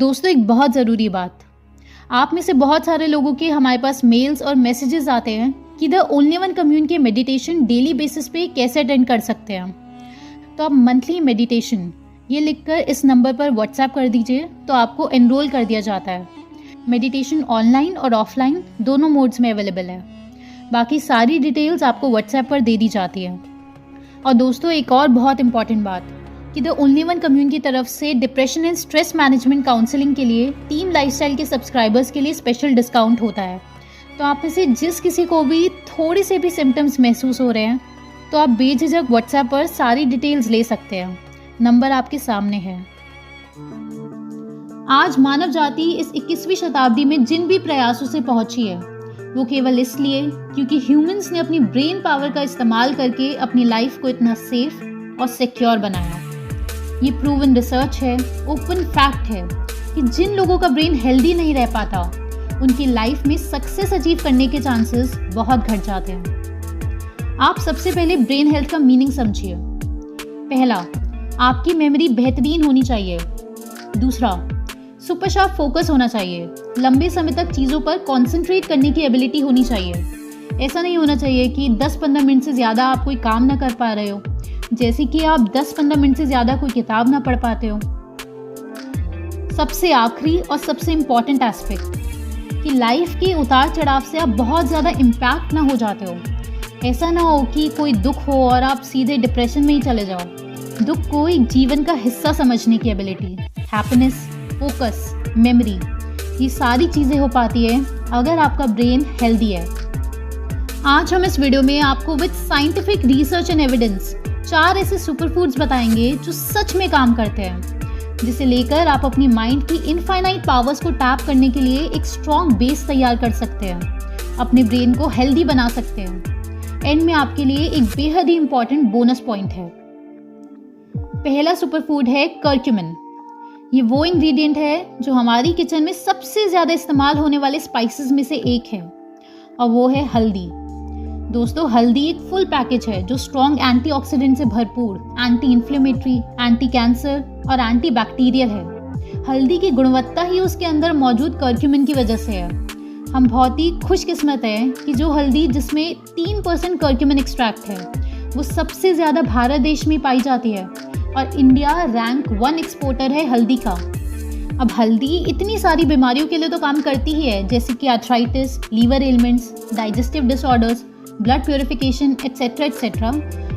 दोस्तों, एक बहुत ज़रूरी बात। आप में से बहुत सारे लोगों के हमारे पास मेल्स और मैसेजेस आते हैं कि द ओनली वन कम्युन के मेडिटेशन डेली बेसिस पे कैसे अटेंड कर सकते हैं। तो आप मंथली मेडिटेशन ये लिखकर इस नंबर पर व्हाट्सएप कर दीजिए तो आपको एनरोल कर दिया जाता है। मेडिटेशन ऑनलाइन और ऑफलाइन दोनों मोड्स में अवेलेबल है। बाकी सारी डिटेल्स आपको व्हाट्सएप पर दे दी जाती है। और दोस्तों, एक और बहुत इंपॉर्टेंट बात कि द ओनली वन कम्युन की तरफ से depression and stress management counselling के लिए टीम लाइफस्टाइल के सब्सक्राइबर्स के लिए स्पेशल डिस्काउंट होता है। तो आप में से जिस किसी को भी थोड़ी से भी सिम्टम्स महसूस हो रहे हैं तो आप बेझिझक व्हाट्सएप पर सारी डिटेल्स ले सकते हैं। नंबर आपके सामने है। आज मानव जाति इस 21वीं शताब्दी में जिन भी प्रयासों से पहुंची है वो केवल इसलिए क्योंकि ह्यूमंस ने अपनी ब्रेन पावर का इस्तेमाल करके अपनी लाइफ को इतना सेफ और सिक्योर बनाया। ये प्रूवन रिसर्च है, ओपन फैक्ट है कि जिन लोगों का ब्रेन हेल्दी नहीं रह पाता उनकी लाइफ में सक्सेस अचीव करने के चांसेस बहुत घट जाते हैं। आप सबसे पहले ब्रेन हेल्थ का मीनिंग समझिए। पहला, आपकी मेमोरी बेहतरीन होनी चाहिए। दूसरा, सुपर शार्प फोकस होना चाहिए। लंबे समय तक चीज़ों पर कॉन्सेंट्रेट करने की एबिलिटी होनी चाहिए। ऐसा नहीं होना चाहिए कि 10-15 मिनट से ज़्यादा आप कोई काम ना कर पा रहे हो, जैसे कि आप 10-15 मिनट से ज़्यादा कोई किताब ना पढ़ पाते हो। सबसे आखिरी और सबसे इम्पॉर्टेंट एस्पेक्ट कि लाइफ के उतार चढ़ाव से आप बहुत ज़्यादा इम्पैक्ट ना हो जाते हो। ऐसा ना हो कि कोई दुख हो और आप सीधे डिप्रेशन में ही चले जाओ। दुख को एक जीवन का हिस्सा समझने की एबिलिटी, हैप्पीनेस, फोकस, मेमोरी, ये सारी चीज़ें हो पाती है अगर आपका ब्रेन हेल्दी है। आज हम इस वीडियो में आपको with scientific research and evidence 4 ऐसे सुपर फूड्स बताएंगे जो सच में काम करते हैं, जिसे लेकर आप अपनी माइंड की इनफाइनाइट पावर्स को टैप करने के लिए एक स्ट्रॉन्ग बेस तैयार कर सकते हैं, अपने ब्रेन को हेल्दी बना सकते हैं। एंड में आपके लिए एक बेहद ही इंपॉर्टेंट बोनस पॉइंट है। पहला सुपर फूड है कर्क्यूमिन। ये वो इंग्रेडिएंट है जो हमारी किचन में सबसे ज़्यादा इस्तेमाल होने वाले स्पाइसेस में से एक है, और वो है हल्दी। दोस्तों, हल्दी एक फुल पैकेज है जो स्ट्रॉन्ग एंटीऑक्सीडेंट से भरपूर, एंटी इन्फ्लेमेटरी, एंटी कैंसर और एंटी बैक्टीरियल है। हल्दी की गुणवत्ता ही उसके अंदर मौजूद कर्क्यूमिन की वजह से है। हम बहुत ही खुशकिस्मत हैं कि जो हल्दी जिसमें 3% कर्क्यूमिन एक्सट्रैक्ट है वो सबसे ज़्यादा भारत देश में पाई जाती है, और इंडिया रैंक 1 एक्सपोर्टर है हल्दी का। अब हल्दी इतनी सारी बीमारियों के लिए तो काम करती ही है, जैसे कि arthritis, liver elements, digestive disorders, blood purification etcetera etcetera.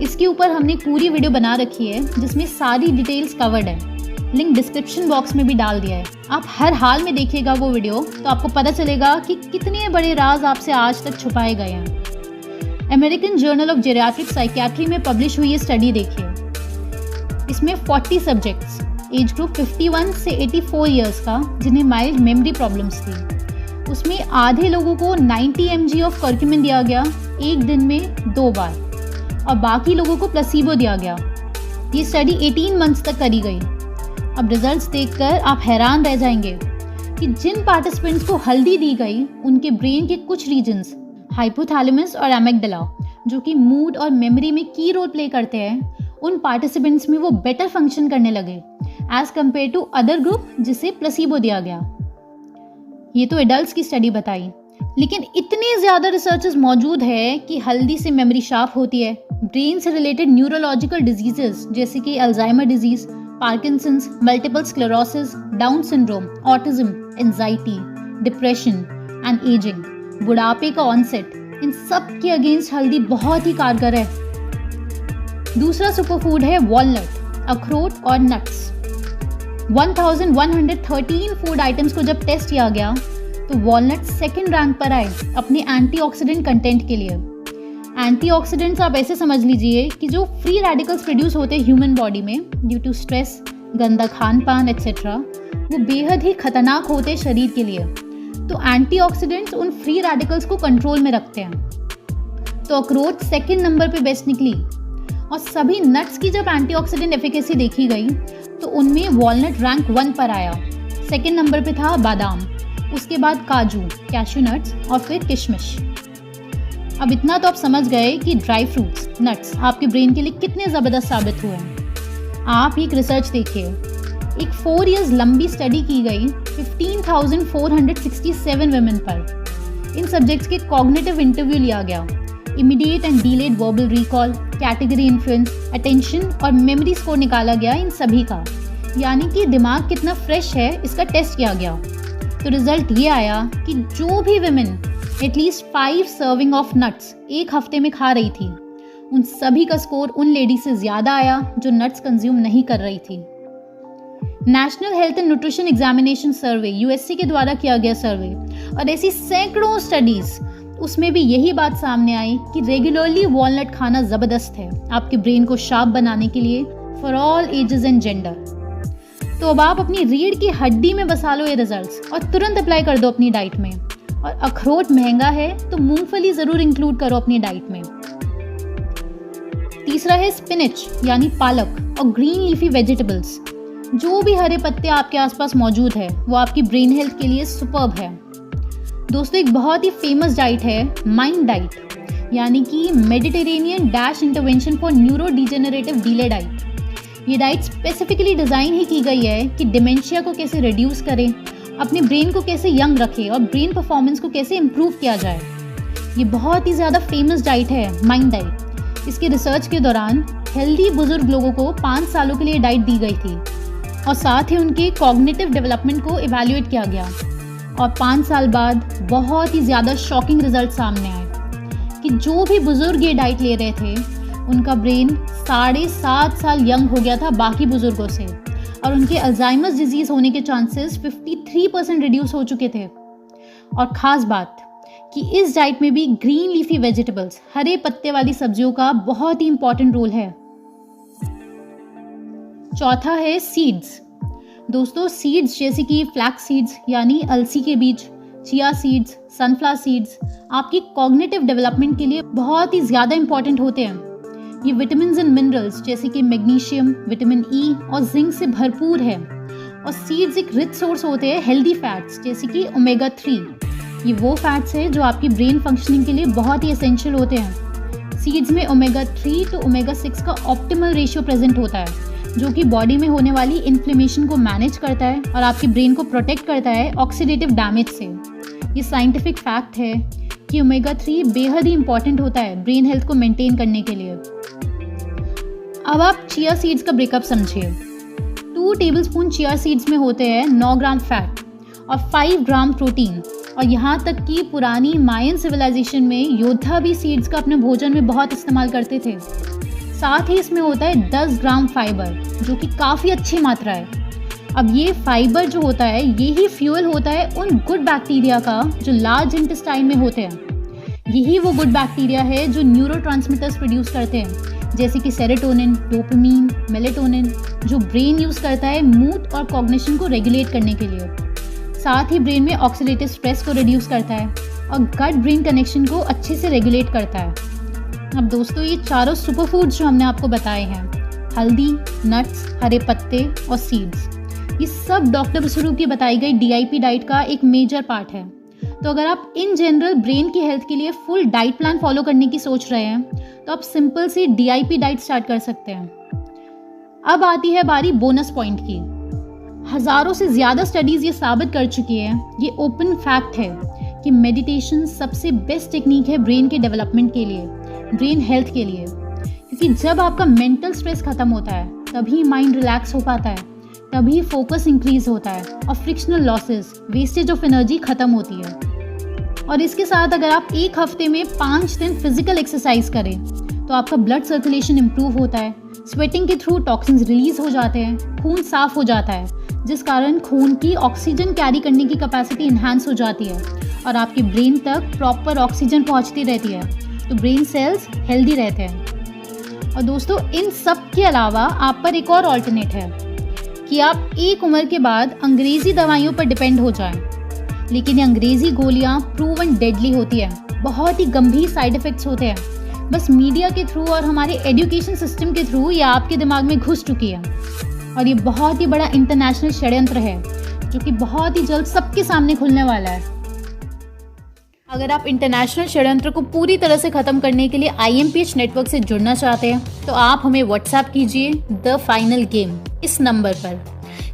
इसके ऊपर हमने पूरी वीडियो बना रखी है जिसमें सारी डिटेल्स कवर्ड है। लिंक डिस्क्रिप्शन बॉक्स में भी डाल दिया है। आप हर हाल में देखिएगा वो वीडियो तो आपको पता चलेगा कि कितने बड़े राज आपसे आज तक छुपाए गए हैं। American journal of geriatric psychiatry में पब्लिश हुई ये स्टडी देखिए। इसमें 40 सब्जेक्ट्स एज ग्रुप 51 से 84 ईयर्स का जिन्हें माइल्ड मेमोरी प्रॉब्लम्स थी, उसमें आधे लोगों को 90 mg ऑफ कर्क्यूमिन दिया गया एक दिन में 2 बार, और बाकी लोगों को प्लेसिबो दिया गया। ये स्टडी 18 मंथ्स तक करी गई। अब रिजल्ट्स देखकर आप हैरान रह जाएंगे कि जिन पार्टिसिपेंट्स को हल्दी दी गई उनके ब्रेन के कुछ रीजन्स, हाइपोथैलेमस और एमिगडाला, जो कि मूड और मेमोरी में की रोल प्ले करते हैं, उन पार्टिसिपेंट्स में वो बेटर फंक्शन करने लगे as compared to other group जिसे प्लेसिबो दिया गया। ये तो एडल्ट्स की स्टडी बताई, लेकिन इतने ज़्यादा रिसर्चेस मौजूद है कि हल्दी से मेमोरी शार्प होती है, ब्रेन से रिलेटेड न्यूरोलॉजिकल डिजीजेस जैसे कि Alzheimer disease, Parkinson's, multiple sclerosis, down syndrome, autism, anxiety, depression and ageing, बुढ़ापे का ऑनसेट, इन सब के अगेंस्ट हल्दी बहुत ही कारगर है। दूसरा सुपर फूड है वॉलनट, अखरोट और नट्स। 1113 फूड आइटम्स को जब टेस्ट किया गया तो वॉलनट सेकंड रैंक पर आए अपने एंटीऑक्सीडेंट कंटेंट के लिए। एंटीऑक्सीडेंट्स आप ऐसे समझ लीजिए कि जो फ्री रेडिकल्स प्रोड्यूस होते हैं ह्यूमन बॉडी में ड्यू टू स्ट्रेस, गंदा खान पान एट्सेट्रा, वो बेहद ही खतरनाक होते हैं शरीर के लिए। तो एंटीऑक्सीडेंट्स उन फ्री रेडिकल्स को कंट्रोल में रखते हैं। तो अखरोट सेकंड नंबर पे बेस्ट निकली, और सभी नट्स की जब एंटीऑक्सीडेंट एफिकेसी देखी गई तो उनमें वॉलनट रैंक 1 पर आया। सेकंड नंबर पे था बादाम, उसके बाद काजू, कैश्यू नट्स और फिर किशमिश। अब इतना तो आप समझ गए कि ड्राई फ्रूट्स, नट्स आपके ब्रेन के लिए कितने ज़बरदस्त साबित हुए हैं। आप एक रिसर्च देखिए, एक 4 इयर्स लंबी स्टडी की गई 15,467 वुमेन पर। इन सब्जेक्ट्स के कॉग्निटिव इंटरव्यू लिया गया, immediate and delayed verbal recall, category influence, attention और मेमोरी स्कोर निकाला गया इन सभी का, यानी कि दिमाग कितना फ्रेश है इसका टेस्ट किया गया। तो रिजल्ट ये आया कि जो भी women at least 5 serving of nuts एक हफ्ते में खा रही थी, उन सभी का स्कोर उन लेडी से ज़्यादा आया जो नट्स कंज्यूम नहीं कर रही थी। National health and nutrition examination survey USC के द्वारा किया गया सर्वे और ऐसी सैकड़ों स्टडीज़, उसमें भी यही बात सामने आई कि रेगुलरली वॉलनट खाना ज़बरदस्त है आपके ब्रेन को शार्प बनाने के लिए for all ages and gender. तो अब आप अपनी रीढ़ की हड्डी में बसा लो ये रिजल्ट्स और तुरंत अप्लाई कर दो अपनी डाइट में। और अखरोट महंगा है तो मूंगफली ज़रूर इंक्लूड करो अपनी डाइट में। तीसरा है स्पिनच यानी पालक और ग्रीन लीफी वेजिटेबल्स। जो भी हरे पत्ते आपके आसपास मौजूद है वो आपकी ब्रेन हेल्थ के लिए सुपर्ब है। दोस्तों, एक बहुत ही फेमस डाइट है माइंड डाइट, यानी कि Mediterranean dash intervention for neuro degenerative delay diet. ये डाइट स्पेसिफिकली डिज़ाइन ही की गई है कि डिमेंशिया को कैसे रिड्यूस करें, अपने ब्रेन को कैसे यंग रखें और ब्रेन परफॉर्मेंस को कैसे इम्प्रूव किया जाए। ये बहुत ही ज़्यादा फेमस डाइट है माइंड डाइट। इसके रिसर्च के दौरान हेल्दी बुजुर्ग लोगों को 5 सालों के लिए डाइट दी गई थी और साथ ही उनके कॉग्निटिव डेवलपमेंट को इवैल्यूएट किया गया। और 5 साल बाद बहुत ही ज़्यादा शॉकिंग रिजल्ट सामने आए कि जो भी बुजुर्ग ये डाइट ले रहे थे उनका ब्रेन 7.5 साल यंग हो गया था बाकी बुजुर्गों से, और उनके अल्जाइमर्स डिजीज़ होने के चांसेस 53% रिड्यूस हो चुके थे। और ख़ास बात कि इस डाइट में भी ग्रीन लीफी वेजिटेबल्स, हरे पत्ते वाली सब्जियों का बहुत ही इंपॉर्टेंट रोल है। चौथा है सीड्स। दोस्तों, सीड्स जैसे कि फ्लैक्स सीड्स यानी अलसी के बीज, चिया सीड्स, सनफ्लावर सीड्स आपकी कॉग्निटिव डेवलपमेंट के लिए बहुत ही ज़्यादा इंपॉर्टेंट होते हैं। ये विटामिन एंड मिनरल्स जैसे कि मैग्नीशियम, विटामिन ई और जिंक से भरपूर है। और सीड्स एक रिच सोर्स होते हैं हेल्दी फैट्स जैसे कि ओमेगा 3। ये वो फैट्स हैं जो आपकी ब्रेन फंक्शनिंग के लिए बहुत ही एसेंशियल होते हैं। सीड्स में ओमेगा 3 to ओमेगा 6 का ऑप्टिमल रेशियो प्रेजेंट होता है, जो कि बॉडी में होने वाली इन्फ्लेमेशन को मैनेज करता है और आपके ब्रेन को प्रोटेक्ट करता है ऑक्सीडेटिव डैमेज से। ये साइंटिफिक फैक्ट है कि ओमेगा 3 बेहद ही इंपॉर्टेंट होता है ब्रेन हेल्थ को मेंटेन करने के लिए। अब आप चिया सीड्स का ब्रेकअप समझिए। 2 टेबलस्पून चिया सीड्स में होते हैं 9 ग्राम फैट और 5 ग्राम प्रोटीन। और यहाँ तक कि पुरानी मायन सिविलाइजेशन में योद्धा भी सीड्स का अपने भोजन में बहुत इस्तेमाल करते थे। साथ ही इसमें होता है 10 ग्राम फाइबर, जो कि काफ़ी अच्छी मात्रा है। अब ये फाइबर जो होता है यही फ्यूल होता है उन गुड बैक्टीरिया का जो लार्ज इंटेस्टाइन में होते हैं। यही वो गुड बैक्टीरिया है जो न्यूरोट्रांसमिटर्स प्रोड्यूस करते हैं जैसे कि सेरोटोनिन, डोपामिन, मेलेटोनिन, जो ब्रेन यूज़ करता है मूड और कॉग्निशन को रेगुलेट करने के लिए। साथ ही ब्रेन में ऑक्सीडेटिव स्ट्रेस को रिड्यूस करता है और गट ब्रेन कनेक्शन को अच्छे से रेगुलेट करता है। अब दोस्तों, ये चारों सुपर फूड्स जो हमने आपको बताए हैं, हल्दी, नट्स, हरे पत्ते और सीड्स, ये सब डॉक्टर बसरू की बताई गई DIP डाइट का एक मेजर पार्ट है। तो अगर आप इन जनरल ब्रेन की हेल्थ के लिए फुल डाइट प्लान फॉलो करने की सोच रहे हैं तो आप सिंपल सी DIP डाइट स्टार्ट कर सकते हैं। अब आती है बारी बोनस पॉइंट की। हज़ारों से ज़्यादा स्टडीज़ ये साबित कर चुकी है, ये ओपन फैक्ट है कि मेडिटेशन सबसे बेस्ट टेक्निक है ब्रेन के डेवलपमेंट के लिए, ब्रेन हेल्थ के लिए। क्योंकि जब आपका मेंटल स्ट्रेस खत्म होता है तभी माइंड रिलैक्स हो पाता है, तभी फोकस इंक्रीज होता है और frictional losses, wastage of energy खत्म होती है। और इसके साथ अगर आप एक हफ्ते में 5 दिन फिजिकल एक्सरसाइज करें तो आपका ब्लड सर्कुलेशन इम्प्रूव होता है, स्वेटिंग के थ्रू टॉक्सिन्स रिलीज हो जाते हैं, खून साफ हो जाता है, जिस कारण खून की ऑक्सीजन कैरी करने की कैपेसिटी इन्हांस हो जाती है और आपके ब्रेन तक प्रॉपर ऑक्सीजन पहुंचती रहती है, तो ब्रेन सेल्स हेल्दी रहते हैं। और दोस्तों, इन सब के अलावा आप पर एक और ऑल्टरनेट है कि आप एक उम्र के बाद अंग्रेजी दवाइयों पर डिपेंड हो जाएं। लेकिन ये अंग्रेजी गोलियां प्रूवन डेडली होती है, बहुत ही गंभीर साइड इफ़ेक्ट्स होते हैं। बस मीडिया के थ्रू और हमारे एजुकेशन सिस्टम के थ्रू ये आपके दिमाग में घुस चुकी है और ये बहुत ही बड़ा इंटरनेशनल षड्यंत्र है जो कि बहुत ही जल्द सबके सामने खुलने वाला है। अगर आप इंटरनेशनल षड्यंत्र को पूरी तरह से ख़त्म करने के लिए IMPH नेटवर्क से जुड़ना चाहते हैं तो आप हमें व्हाट्सएप कीजिए द फाइनल गेम इस नंबर पर,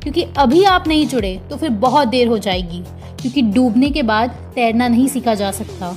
क्योंकि अभी आप नहीं जुड़े तो फिर बहुत देर हो जाएगी, क्योंकि डूबने के बाद तैरना नहीं सीखा जा सकता।